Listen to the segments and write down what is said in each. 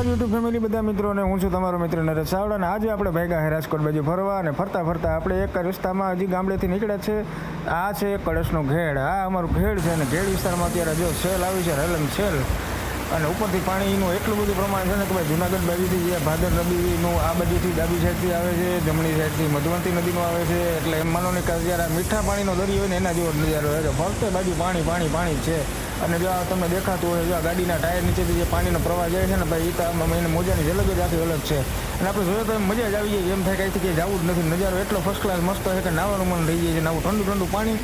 YouTube family બધા મિત્રોને હું છું તમારો મિત્ર નરેશ ચાવડા અને આજે આપણે ભાગ્યા હે રાજકોટ બાજુ ફરવા અને ફરતા ફરતા આપણે એક રસ્તામાં હજી ગામડેથી નીકળ્યા છે. આ છે કળશનો ઘેડ. આ અમારું ઘેડ છે અને ઘેડ વિસ્તારમાં અત્યારે જો સેલ આવી છે, રેલમ સેલ, અને ઉપરથી પાણીનું એટલું બધું પ્રમાણ છે ને કે ભાઈ જુનાગઢ બાજુથી જે ભાદર નદીનું આ બાજુથી ડાબી સાઈડથી આવે છે, જમણી સાઈડથી મધુવંતી નદીનું આવે છે. એટલે એમ માનો ને કે જ્યારે મીઠા પાણીનો દરિયો હોય ને એના જેવો નજારો હોય છે. ફરતે બાજુ પાણી પાણી પાણી છે. અને જો તમને દેખાતું હોય, જો ગાડીના ટાયર નીચેથી જે પાણીનો પ્રવાહ જાય છે ને ભાઈ, એ તો આમાં એને મોજાની ઝલક જ આખી અલગ છે. અને આપણે જોઈએ તો એમ મજા જ આવી જાય, એમ થાય કંઈથી કંઈ જવું જ નથી. નજારો એટલો ફર્સ્ટ ક્લાસ મસ્ત છે કે નાવાનું મન થઈ જાય છે. નાવું ઠંડુ ઠંડુ પાણી,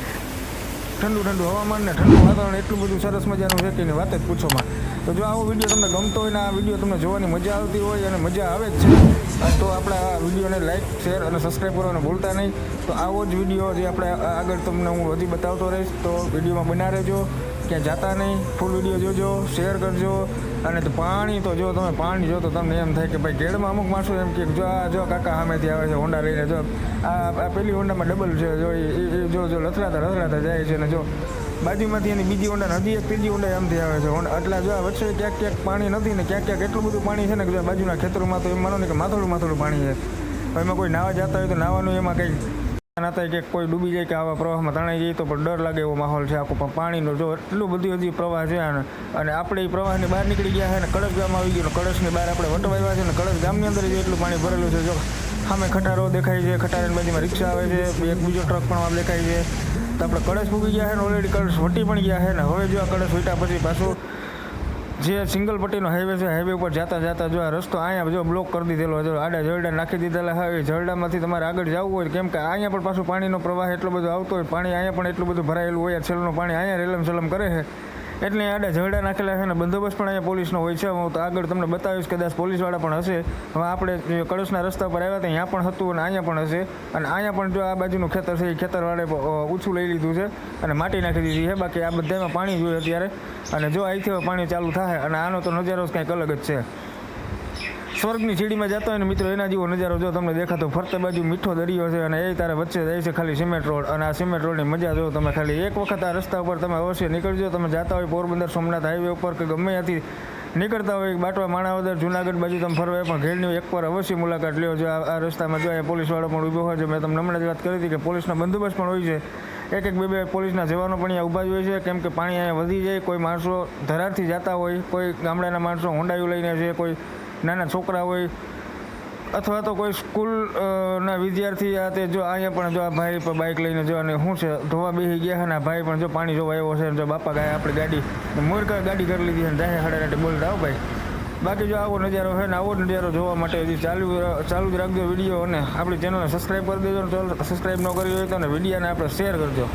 ઠંડુ ઠંડુ હવામાન ને ઠંડુ વાતાવરણ એટલું બધું સરસ મજાનું છે કે એની વાત જ પૂછોમાં. તો જો આવો વિડીયો તમને ગમતો હોય ને આ વિડીયો તમને જોવાની મજા આવતી હોય અને મજા આવે જ છે, તો આપણે આ વિડીયોને લાઇક, શેર અને સબસ્ક્રાઈબ કરવાનું ભૂલતા નહીં. તો આવો જ વિડીયો જે આપણે આગળ તમને હું હજી બતાવતો રહીશ, તો વિડીયોમાં બના રહેજો, ક્યાં જાતા નહીં, ફૂલ વિડીયો જોજો, શેર કરજો. અને પાણી તો જો તમે પાણી જો તો તમને એમ થાય કે ભાઈ ઘેડમાં અમુક માણસો એમ કે જો કાકા સામેથી આવે છે હોન્ડા લઈને, જો આ પેલી હોન્ડામાં ડબલ છે, જો જો લથડાતા જાય છે. અને જો બાજુમાંથી એની બીજી હોન્ડા નદી, એક ત્રીજી હોન્ડા એમથી આવે છે હોન્ડા. એટલે જો આ વચ્ચે ક્યાંક પાણી નથી ને ક્યાંક એટલું બધું પાણી છે ને કે બાજુના ખેતરોમાં તો એમ માનો ને કે માથોડું પાણી છે. એમાં કોઈ નાવા જતા હોય તો નાવાનું એમાં કંઈ નાતા કે કોઈ ડૂબી જાય કે આવા પ્રવાહમાં તણાઈ જાય તો પણ ડર લાગે એવો માહોલ છે આખો. પણ પાણીનો જો એટલું બધું હજી પ્રવાહ છે. અને આપણે એ પ્રવાહની બહાર નીકળી ગયા છે ને કળશ ગામ આવી ગયું. કળશની બહાર આપણે વટવાવ્યા છે ને કળશ ગામની અંદર જો એટલું પાણી ભરેલું છે. જો સામે ખટારો દેખાય છે, ખટારાની બાજુમાં રિક્ષા આવે છે, એક બીજો ટ્રક પણ આમ દેખાય છે. તો આપણે કળશ પૂગી ગયા છે ને ઓલરેડી કળશ વટી પણ ગયા છે ને હવે જો આ કળશ વટ્યા પછી પાછું જે સિંગલ પટ્ટીનો હાઈવે છે, હાઈવે ઉપર જતા જો આ રસ્તો અહીંયા જો બ્લોક કરી દીધેલો, જો આડા જરડા નાખી દીધેલા હોય. જરડામાંથી તમારે આગળ જવું હોય કેમ કે અહીંયા પણ પાછું પાણીનો પ્રવાહ એટલો બધો આવતો હોય, પાણી અહીંયા પણ એટલું બધું ભરાયેલું હોય, છેલ્લું પાણી અહીંયા રેલમ સલમ કરે છે. એટલે આડા જરડા નાખેલા છે ને બંદોબસ્ત પણ અહીંયા પોલીસનો હોય છે. હું તો આગળ તમને બતાવીશ, કદાચ પોલીસવાળા પણ હશે. હવે આપણે કળશના રસ્તા પર આવ્યા હતા ત્યાં પણ હતું અને અહીંયા પણ હશે. અને અહીંયા પણ જો આ બાજુનું ખેતર છે એ ખેતરવાળે ઓછું લઈ લીધું છે અને માટી નાખી દીધી છે. બાકી આ બધામાં પાણી જોઈએ અત્યારે. અને જો અહીંથી પાણી ચાલુ થાય અને આનો તો નજારો કંઈક અલગ જ છે. સ્વર્ગની સીડીમાં જતો હોય ને મિત્રો એના જેવો નજારો જો તમને દેખાતો. ફરતે બાજુ મીઠો દરિયો છે અને એ તારે વચ્ચે જાય છે ખાલી સિમેન્ટ રોડ. અને આ સિમેન્ટ રોડની મજા જો તમે ખાલી એક વખત આ રસ્તા ઉપર તમે અવશ્ય નીકળજો. તમે જતા હોય પોરબંદર સોમનાથ હાઈવે ઉપર કે ગમે ત્યાંથી નીકળતા હોય, બાટવા માણાવદર જુનાગઢ બાજુ તમે ફરવા પણ ઘેડની એકવાર અવશ્ય મુલાકાત લ્યો. જો આ રસ્તામાં જો અહીંયા પોલીસવાળો પણ ઊભો હોય છે. મેં તમને હમણાં જ વાત કરી હતી કે પોલીસનો બંદોબસ્ત પણ હોય છે. એક બે પોલીસના જવાનો પણ અહીંયા ઊભા જ હોય છે. કેમ કે પાણી અહીંયા વધી જાય, કોઈ માણસો ધરારથી જતા હોય, કોઈ ગામડાના માણસો હોન્ડાયું લઈને છે, કોઈ નાના છોકરા હોય અથવા તો કોઈ સ્કૂલના વિદ્યાર્થી આ તે જો અહીંયા પણ જો આ ભાઈ પર બાઇક લઈને જો અને શું છે ધોવા બેસી ગયા છે ને આ ભાઈ પણ જો પાણી જોવા આવ્યો છે. જો બાપા ગાય આપણી ગાડી મોરકા ગાડી કરી લીધી છે જાહે હાડે બોલતા આવો ભાઈ. બાકી જો આવો નજારો છે ને આવો નજારો જોવા માટે હજી ચાલુ જ રાખજો વિડીયો. અને આપણી ચેનલને સબસ્ક્રાઈબ કરી દેજો. સબસ્ક્રાઈબ ન કરી હોય તો અને વિડીયોને આપણે શેર કરજો.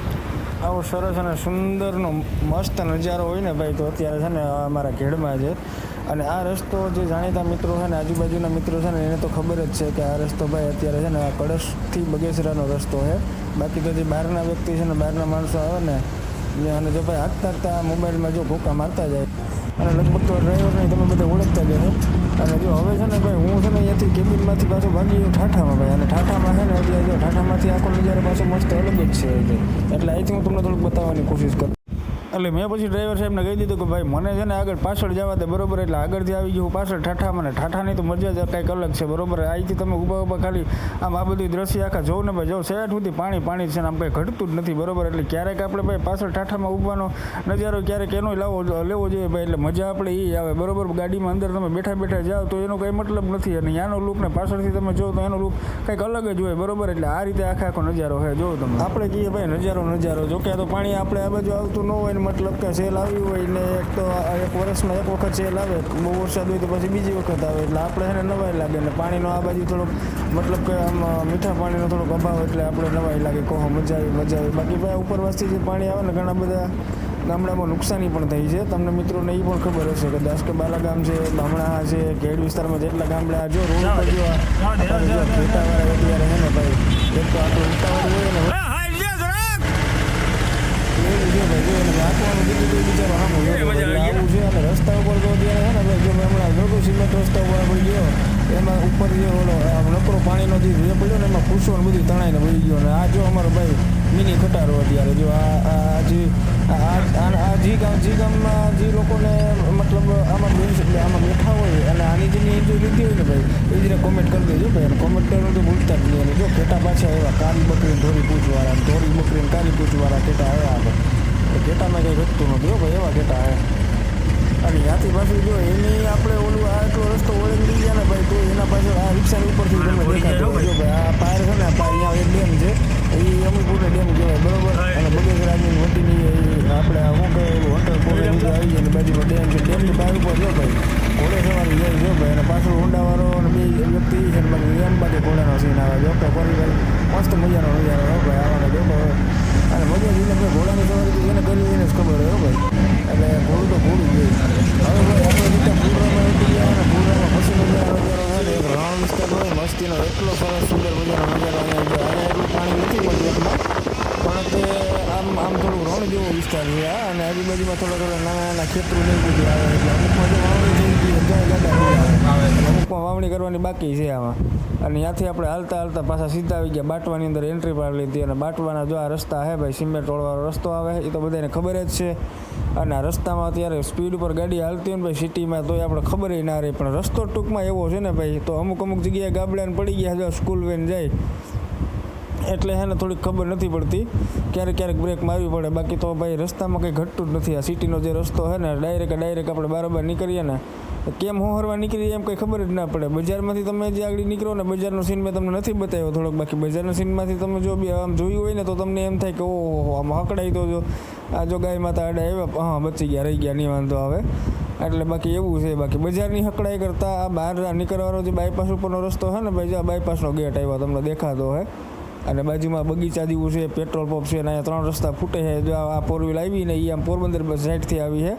આવો સરસ અને સુંદરનો મસ્ત નજારો હોય ને ભાઈ, તો અત્યારે છે ને અમારા ઘેડમાં છે. અને આ રસ્તો જે જાણીતા મિત્રો છે ને આજુબાજુના મિત્રો છે ને એને તો ખબર જ છે કે આ રસ્તો ભાઈ અત્યારે છે ને આ કળશથી બગેસરાનો રસ્તો છે. બાકી તો જે બહારના વ્યક્તિ છે ને બહારના માણસો આવે ને અને જો ભાઈ હાંકતા મોબાઈલમાં જો ભૂકા મારતા જાય અને લગભગ તો ડ્રાઈવરને તમે બધા ઓળખતા જ હશે. અને જો હવે છે ને ભાઈ હું છે ને અહીંયાથી કેબિનમાંથી પાછું ભાગી ગયો ઠાઠામાં ભાઈ. અને ઠાઠામાં છે ને એટલે જો ઠાઠામાંથી આખો નજારો પાછો મસ્ત અલગ જ છે. એટલે અહીંથી હું તમને થોડુંક બતાવવાની કોશિશ કરું. એટલે મેં પછી ડ્રાઈવર સાહેબને કહી દીધું કે ભાઈ મને છે ને આગળ પાછળ જવા દે બરોબર. એટલે આગળથી આવી ગયું પાછળ ઠાઠામાં ને ઠાઠાની તો મજા જ કંઈક અલગ છે બરોબર. અહીંથી તમે ઊભા ખાલી આમ આ બધું દ્રશ્ય આખા જોઉં ને ભાઈ, જો સેટ સુધી પાણી છે ને આમ કંઈ ઘટતું જ નથી બરોબર. એટલે ક્યારેક આપણે ભાઈ પાછળ ઠાઠામાં ઊભવાનો નજારો ક્યારેક એનો લેવો જોઈએ ભાઈ. એટલે મજા આપણે એ આવે બરોબર. ગાડીમાં અંદર તમે બેઠા જાઓ તો એનો કંઈ મતલબ નથી. અને ત્યાંનો લુક ને પાછળથી તમે જો તો એનો લુક કંઈક અલગ જ હોય બરોબર. એટલે આ રીતે આખો નજારો હોય જો તમે. આપણે કહીએ ભાઈ નજારો જો કે તો પાણી આપણે આ બાજુ આવતું ન હોય, મતલબ કે સેલ આવી હોય ને એક તો એક વર્ષમાં એક વખત સેલ આવે, બહુ વરસાદ હોય તો પછી બીજી વખત આવે. એટલે આપણે એને નવાઈ લાગે ને પાણીનો આ બાજુ થોડોક મતલબ કે આમ મીઠા પાણીનો થોડોક અભાવ એટલે આપણે નવાઈ લાગે. કહો મજા આવી. બાકી ભાઈ ઉપરવાસથી જે પાણી આવે ને ઘણા બધા ગામડામાં નુકસાની પણ થઈ છે. તમને મિત્રોને એ પણ ખબર હશે કે દાસ કે બાલાગામ છે, બામણા છે, ઘેડ વિસ્તારમાં જેટલા ગામડા જો રોડ પર જો ઘેટાવાળા અત્યારે છે ને ભાઈ એક તો આટલું ઉતાવળ હોય ને રસ્તા ઉપર તો અત્યારે છે ને જો હમણાં જોયું સિમેન્ટ રસ્તા ઉપર પડી ગયો એમાં ઉપર જે ઓલો નકરો પાણીનો જે પડ્યો ને એમાં ખુશો ને બધું તણાઈને વળી ગયો. ને આ જો અમારો ભાઈ મિની ખટારો અત્યારે જો આ જે જે ગામમાં જે લોકોને મતલબ આમાં આમાં બેઠા હોય અને આની જેની એન્જોય લીધી હોય ને ભાઈ એ જરા કોમેન્ટ કરી દેજો ભાઈ. અને કોમેન્ટ કરવાનું તો ભૂલતા જ નહીં. અને જો ઘેટા પાછા એવા કાળી બકરીને ધોરી પૂછવાળા, ધોરી બકરીને કાળી પૂછવાળા ઘેટા આવ્યા આપણે. ઘેટામાં કંઈ ઘટતું નથી હો ભાઈ, એવા ઘેટા આવ્યા. અને ત્યાંથી પાછું જો એની આપણે ઓલું આ એટલો રસ્તો ઓળંગ લઈ ગયા ને ભાઈ, તો એના પાછળ આ રિક્ષાની ઉપરથી તમને દેખાતો હોય. જો ભાઈ આ પાર છે ને, આ પાર અહીંયા એક ડેમ છે, એ અમીપુરનો ડેમ કહેવાય બરોબર. અને બગેસરાની વટીની આપણે શું કહે હોટલ પોરે આવી જાય ને બાજુમાં ડેમ છે. ડેમની પાર ઉપર જો ભાઈ ઘોડે સવારી જાય જો ભાઈ. અને પાછળ ઊંડાવાળો અને બે વ્યક્તિ છે ને બાકી એમ બાકી ઘોડાનો સીન આવે જો કે ભાઈ મસ્ત મજાનો નજારો હો ભાઈ આવવાનો જો ભાઈ. અને મજા જઈને ભાઈ ઘોડાની સવારી જેને કરી એને જ ખબર હોય હો ભાઈ. એટલે ઘોડું તો ઘોડું જોઈએ. હવે ભાઈ આપણે રીતે પૂરમાં ઉઠી ગયા અને પૂરમાં પછી નજારો છે ને એક રણ વિસ્તાર હોય મસ્તીનો એટલો સરસ સુંદર મજાનો નજારો અહીંયા એટલું પાણી નથી મળતું પણ તે આમ થોડું રણ જેવો વિસ્તાર છે આ. અને આજુબાજુમાં થોડા નાના નાના ખેતરો ને બધું આવે એટલે અમુકમાં જો વાવણી થઈ ગઈ આવે, અમુકમાં વાવણી કરવાની બાકી છે આમાં. અને ત્યાંથી આપણે હાલતા પાછા સીધા આવી ગયા બાટવાની અંદર એન્ટ્રી પાડી લીધી. અને બાટવાના જો આ રસ્તા છે ભાઈ, સિમેન્ટ રોડવાળો રસ્તો આવે એ તો બધાને ખબર જ છે. અને આ રસ્તામાં અત્યારે સ્પીડ ઉપર ગાડી હાલતી હોય ને ભાઈ સિટીમાં તોય આપણે ખબર ના રહે. પણ રસ્તો ટૂંકમાં એવો છે ને ભાઈ, તો અમુક જગ્યાએ ગાબડાને પડી ગયા જો સ્કૂલ વેન જાય એટલે હે ને થોડીક ખબર નથી પડતી, ક્યારેક બ્રેક મારવી પડે. બાકી તો ભાઈ રસ્તામાં કંઈ ઘટતું જ નથી. આ સિટીનો જે રસ્તો છે ને ડાયરેક્ટ આપણે બરાબર નીકળીએ ને કેમ હોહરવા નીકળીએ એમ કંઈ ખબર જ ના પડે. બજારમાંથી તમે જે આગળ નીકળો ને બજારનો સીન મેં તમને નથી બતાવ્યો થોડોક, બાકી બજારના સીનમાંથી તમે જો બી આમ જોયું હોય ને તો તમને એમ થાય કે ઓહો આમ હકડાઈ તો જો આ જો ગાય માતા આડા આવ્યા હા બચી ગયા રહી ગયા નહીં વાંધો આવે. એટલે બાકી એવું છે. બાકી બજારની હકડાઈ કરતાં આ બહાર નીકળવાનો જે બાયપાસ ઉપરનો રસ્તો છે ને ભાઈ, જો બાયપાસનો ગેટ આવ્યો તમને દેખાતો હોય. અને બાજુમાં બગીચા જેવું છે, પેટ્રોલ પંપ છે, અને અહીંયા 3 રસ્તા ફૂટે છે. જો આ ફોર વ્હીલ આવી ને એ આમ પોરબંદર સાઈડથી આવી છે.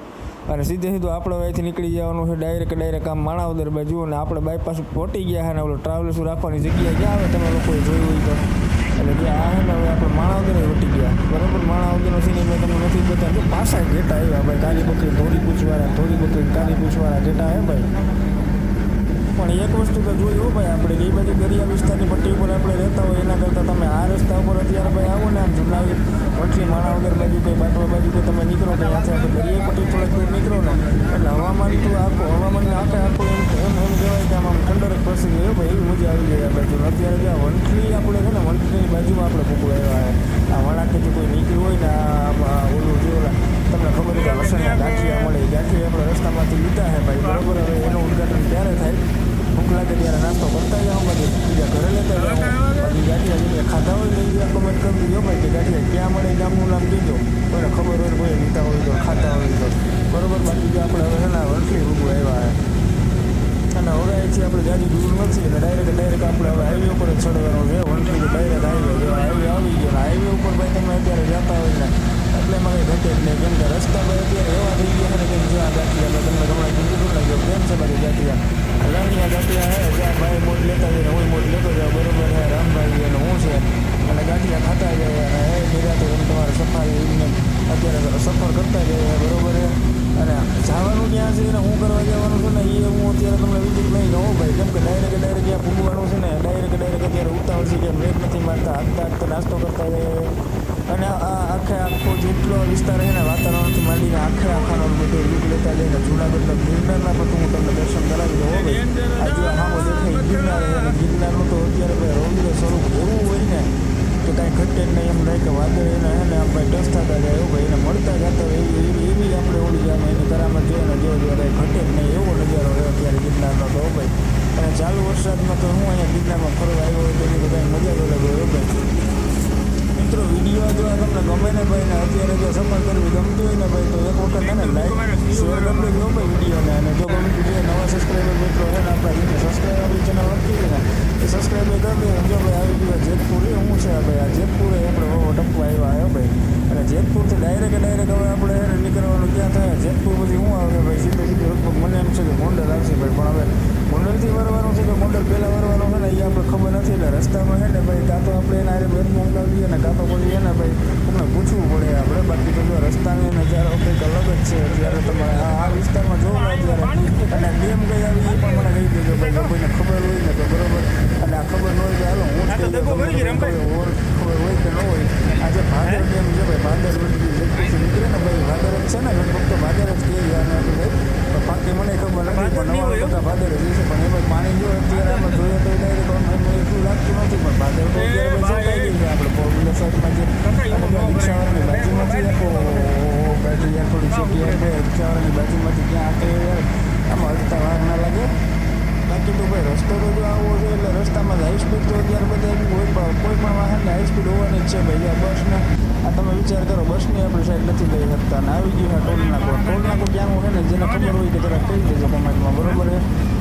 અને સીધું આપણે અહીંથી નીકળી જવાનું છે ડાયરેક્ટ આમ માણાવદર બાજુ. અને આપણે બાયપાસ પહોંચી ગયા છે ને ઓલો ટ્રાવેલ્સ રાખવાની જગ્યા ક્યાં આવે તમે લોકોએ જોયું હોય તો. એટલે જે આ છે ને હવે આપણે માણાવદર વટી ગયા બરાબર. માણાવદરનો સીન મેં તમને નથી બતાવ્યું. પાછા ઘેટા આવ્યા ભાઈ, કાળી બકરી ધોરી બકરી કાળી પૂછવાળા ઘેટા હે ભાઈ. પણ એક વસ્તુ તો જોયું ભાઈ આપણે એ બાજુ દરિયા વિસ્તારની પટ્ટી ઉપર આપણે રહેતા હોય એના કરતાં તમે આ રસ્તા ઉપર અત્યારે ભાઈ આવો ને આમ જુનાગઢ વટલી માણાવદર બાજુ કંઈ બાટવા બાજુ કોઈ તમે નીકળો તો ત્યાંથી આપણે દરિયા પટ્ટી થોડાક દૂર નીકળો ને એટલે હવામાન તો હવામાનને આખું એમ કહેવાય કે આમ ઠંડક પ્રસરી ગયો ભાઈ, એવી મજા આવી જાય આ બાજુ. અત્યારે જ્યાં વંટલી આપણે છે ને વંટલીની બાજુમાં આપણે ભૂગવા આવ્યા આ વણાકેથી કોઈ નીકળ્યું હોય ને આ ઓલું જે તમને ખબર છે કે લસણના ગાંઠિયા મળે, ગાંઠિયા આપણે રસ્તામાંથી લીધા છે ભાઈ બરાબર. હવે એનું ઉદઘાટન ક્યારે થાય? ભૂખ લાગે ત્યારે નાસ્તો કરતા જાઓ, બાકી બીજા ઘરે લેતા જાઓ. બાકી ગાંઠિયા જે ખાધા હોય ને એ કોમેન્ટ કરી દીધો ભાઈ કે ગાંઠિયા ક્યાં મળે ગામનું નામ કીધો, કોઈને ખબર હોય કોઈ લીધા હોય તો ખાતા હોય તો બરાબર. બાકી જો આપણે હવે છે ને વંટલી ભૂગવા આવ્યા અને હવે અહીંથી આપણે ગાડી દૂર નથી એટલે ડાયરેક્ટ આપણે હવે હાઈવે ઉપર જ ચડવાનો છે. વંટલી ડાયરેક્ટ હાઈવે આવી ગયો. હાઈવે ઉપર ભાઈ તમે અત્યારે જતા હોય ને એટલે એમાં કંઈ ઘટે જ નહીં, કેમ કે રસ્તા ભાઈ અત્યારે એવા થઈ ગયા ને કેમ જો આ ગાંઠિયા મેં તમને હમણાં કીધું ને કેમ છે મારી ગાંઠિયા રણિયા ગાંઠિયા હે જ્યાં ભાઈ મોટ લેતા જઈને હું મોટ લેતો જાઉં બરોબર હે રામભાઈ અને હું છે અને ગાંઠિયા ખાતા જાય અને એ નિરાતે એમ તમારે સફારી એમને અત્યારે સફર કરતા જાય બરોબર હે. અને જવાનું ક્યાં છે ને હું કરવા જવાનું છે ને એ હું અત્યારે તમને વિઝિટ નહીં કહું ભાઈ, કેમ કે ડાયરેક્ટ ત્યાં પૂગવાનું છે ને ડાયરેક્ટ અત્યારે ઉતાવળ છે કે બ્રેક નથી મારતા, આગતા નાસ્તો કરતા જાય. અને આખો જેટલો વિસ્તાર છે ને વાતાવરણથી માંડીને આખાનો બધો લુક લેતા જાય ને જૂનાગઢના ગિરનારના પણ હું તમને દર્શન કરાવી દઉં ભાઈ. આજે આમો દેખાય ગિરનાર અને ગિરનારનું તો અત્યારે ભાઈ રૌદ્ર સ્વરૂપ એવું હોય ને કે કાંઈ ઘટે જ નહીં, એમ થાય કે વાદળ એને હે ને આમ ભાઈ ટચ થતા જાય એવું ભાઈ એને મળતા જતા હોય એવી આપણે ઓળી જાય એની કરામત જોઈએ ને જો કાંઈ ઘટે જ નહીં એવો નજારો હોય અત્યારે ગિરનારનો તો ભાઈ. અને ચાલુ વરસાદમાં તો હું અહીંયા ગિરનારમાં ફરવા આવ્યો હોય તો એની બધાની મજા જ અલગ હોય ભાઈ. મિત્રો વિડીયો જો તમને ગમે ને ભાઈ ને અત્યારે જો સફર કરવી ગમતી હોય ને ભાઈ તો એક વખત છે ને લાઈક શેર કરી દેજો ભાઈ વિડીયોને. અને જો ગમતી જોઈએ નવા સબસ્ક્રાઈબર મિત્રો છે ને આપણા એને સબસ્ક્રાઈબ આપણી ચેનલ વધતી હોય ને એ સબસ્ક્રાઈબર કરી દે. જો ભાઈ આવી ગયો જેતપુર એ શું છે ભાઈ આ જેતપુર આપણે ટપવા આવ્યા ભાઈ. અને જેતપુરથી ડાયરેક્ટ હવે આપણે નીકળવાનું ક્યાં થાય જેતપુર પછી શું આવે ભાઈ સીધું લગભગ મને એમ છે કે ગોંડલ આવશે ભાઈ. પણ હવે ગોંડલથી વરવાનું છે કે ગોંડલ પહેલાં વરવાનું છે ને એ આપણે ખબર નથી. એટલે રસ્તામાં છે ને ભાઈ કાં તો આપણે એના બેન મંગાવીએ ને કાં તો પછી એને ભાઈ તમને પૂછવું પડે આપણે. બાકી તો જો રસ્તાની નજારો કંઈક અલગ જ છે અત્યારે તમારે આ વિસ્તારમાં જોવો અત્યારે. અને ડેમ કઈ આવી એ પણ મને કહી દેજો ભાઈ, જો કોઈને ખબર હોય ને તો બરોબર. અને આ ખબર ન હોય તો હાલો હું જ કહી દઉં ખબર હોય કે ન હોય. આજે ભાદર ડેમ છે ભાઈ, ભાદર જેટલું નીકળે ને ભાઈ ભાદર જ છે ને રસ્તામાં હાઈ સ્પીડ તો અત્યારે બધા એમ કોઈ પણ વાહનને હાઈ સ્પીડ હોવાની જ છે ભાઈ. આ બસને આ તમે વિચાર કરો, બસની આપણે સાઈડ નથી લઈ શકતા ને આવી ગયું છે ટોલ નાકો ક્યાંનું છે ને જેને ખબર હોય કે જરા કહી દેજો કોમેન્ટમાં, બરોબર છે.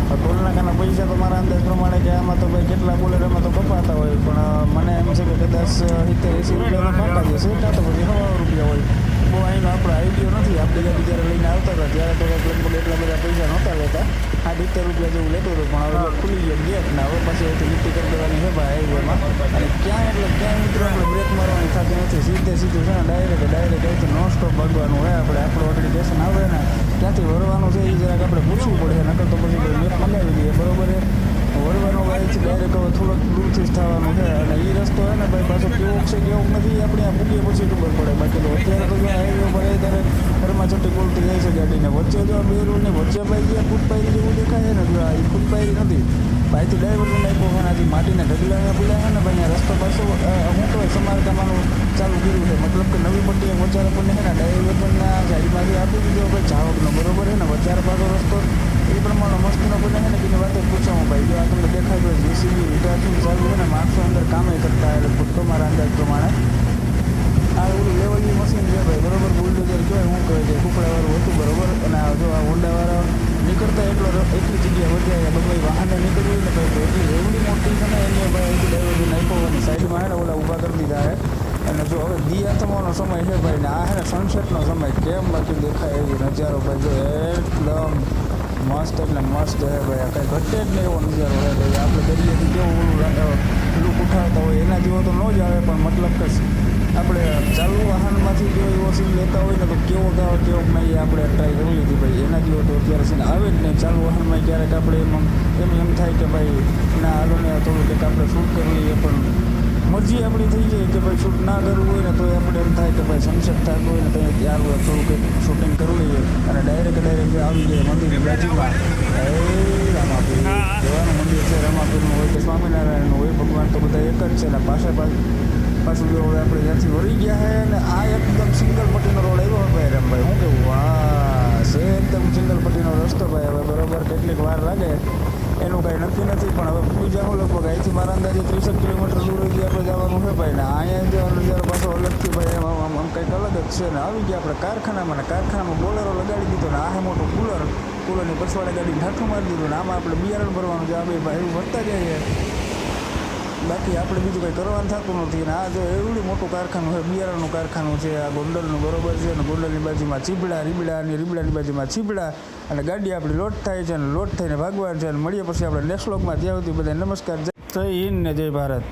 ટોલ નાકાના પૈસા તો મારા અંદાજ પ્રમાણે કે આમાં તો ભાઈ કેટલા બોલે એમાં તો કપાતા હોય, પણ મને એમ છે કે કદાચ 70-80 રૂપિયાનો પાકા જશે, કાં તો પછી 90 રૂપિયા હોય. બહુ અહીંનો આપણો આઈડિયો નથી. આપણી ગાડી જ્યારે લઈને આવતા હતા ત્યારે તો લગભગ એટલા બધા પૈસા નહોતા લેતા, 70 રૂપિયા જેવું લેતું હતું. પણ હવે ખુલી ગયો ગેટ ને હવે પછી અહીંથી લીટી કરી દેવાની છે ભાઈ હાઈવેમાં. અને ક્યાંય મિત્રો આપણે બ્રેક મારવાની થતી નથી, સીધું છે ને ડાયરેક્ટ અહીંથી નોન સ્ટોપ ભાગવાનું હોય. આપણું ઓર્ગેનાઇઝેશન આવે ને ક્યાંથી વળવાનું છે એ જરાક આપણે પૂછવું પડે, નકર તો પછી કોઈ મેપ મંગાવી દઈએ, બરોબર છે. વળવાનું અહીંથી ડાયરેક્ટ હવે થોડોક દૂરથી જ થવાનું છે. અને એ રસ્તો છે ને ભાઈ પાછો કેવો છે કેવો નથી આપણે આ પૂગીએ પછી ખબર પડે. બાકી તો અત્યારે તો જો હાઈવે પર ત્યારે ઘરમાં છોટી બોલતી જાય છે ગાડીને, વચ્ચે જો બે રોડની વચ્ચે ભાઈ જે ફૂટપાયરી જેવું દેખાય ને, જો એ ફૂટપાયરી નથી ભાઈથી ડાયવર્ઝન નાખ્યો છે. આજે માટીના ઢગલા બોલ્યા છે ને ભાઈ, આ રસ્તો પાછો શું કહેવાય સમારકામનું ચાલુ કર્યું છે. મતલબ કે નવી પટ્ટી વચારે પણ છે ને ડાયવર્ઝનના સાઈડમાંથી આપી દીધો ભાઈ જાવકનો, બરોબર છે ને. વચારે પાછો રસ્તો એ પ્રમાણે મસ્તીનો બને છે ને કે વાત પૂછાવું ભાઈ. જો આ તમને દેખાય તો જેસીબી હિટાચી ચાલુ છે ને, માણસો અંદર કામે કરતા એટલે તમારા અંદાજ પ્રમાણે આ ઓલું લેવલની મશીન છે ભાઈ, બરોબર. બુલડોઝર કહેવાય, શું કહે છે કુકડાવાળું હતું, બરોબર. અને આ જો આ હોન્ડાવાળા નીકળતા એટલી જગ્યા વધ્યા બધા વાહને નીકળવું ને ભાઈ, તો એટલી એવડી મોટી છે ને એની ભાઈ અહીંથી ડાયવર્ઝન નાખ્યો અને સાઈડમાં છે ને ઓલા ઊભા કરી દીધા છે. અને જો હવે દી આથમવાનો સમય છે ભાઈ ને આ છે ને સનસેટનો સમય, કેમ બાકી દેખાય એવી નજારો ભાઈ. જો એકદમ મસ્ત એટલે મસ્ત હે ભાઈ, આ કંઈ ઘટે જ નહીં એવો નજારો હે ભાઈ. આપણે દરિયાથી કેવું લૂક ઉઠાવતા હોય એના જેવો તો ન જ આવે, પણ મતલબ કે આપણે ચાલુ વાહનમાંથી જો એવો સીન લેતા હોય ને તો કેવો નહીં આપણે ટ્રાય કરી લીધી ભાઈ. એના જેવો તો અત્યારે સીન આવે જ નહીં. ચાલુ વાહનમાં ક્યારેક આપણે એમ થાય કે ભાઈ ના હાલો ને થોડું કંઈક આપણે શૂટ કરી લઈએ, પણ મરજી આપણી થઈ જાય કે ભાઈ શૂટ ના કરવું હોય ને તો આપણે એમ થાય કે ભાઈ સનસેટ થતું હોય ને તો ત્યાં થોડું કંઈક શૂટિંગ કરી લઈએ. અને ડાયરેક્ટ જે આવી જાય મંદિરની બાજુમાં રામાપીર દેવાનું મંદિર છે, રામાપીરનું હોય કે સ્વામિનારાયણનું હોય, ભગવાન તો બધા એક જ છે. ને પાછું જો હવે આપણે ત્યાંથી વળી ગયા છે ને આ એકદમ સિંગલ પટ્ટીનો રોડ આવ્યો ભાઈ રામભાઈ, શું કેવું વાહ છે એકદમ સિંગલ પટ્ટીનો રસ્તો ભાઈ. હવે બરોબર કેટલીક વાર લાગે એનું કાંઈ નક્કી નથી, પણ હવે પૂરી જાઉં લગભગ અહીંથી મારા અંદાજે 30 કિલોમીટર દૂર સુધી આપણે જવાનું છે ભાઈ. ને અહીંયા જવાનો નજારો પાછો અલગથી ભાઈ, આમ કંઈક અલગ જ છે. ને આવી ગયા આપણે કારખાનામાં, ને કારખાનામાં બોલેરો લગાડી દીધો ને આ મોટું કુલરની પછવાડે ગાડીને ઠાઠું મારી દીધું. ને આમાં આપણે બિયારણ ભરવાનું છે, આ ભાઈ એવું ભરતા જઈએ, બાકી આપણે બીજું કંઈ કરવાનું થતું નથી. અને આ જો એવડું મોટું કારખાનું છે, બિયારણનું કારખાનું છે આ ગોંડલનું, બરોબર છે. અને ગોંડલની બાજુમાં રીબડાની બાજુમાં ચીબડા. અને ગાડી આપણી લોડ થાય છે અને લોડ થઈને ભાગવાનું છે. અને મળીએ પછી આપણે નેક્સ્ટ વ્લોગમાં. ત્યાં સુધી બધા નમસ્કાર, જય હિન્દ ને જય ભારત.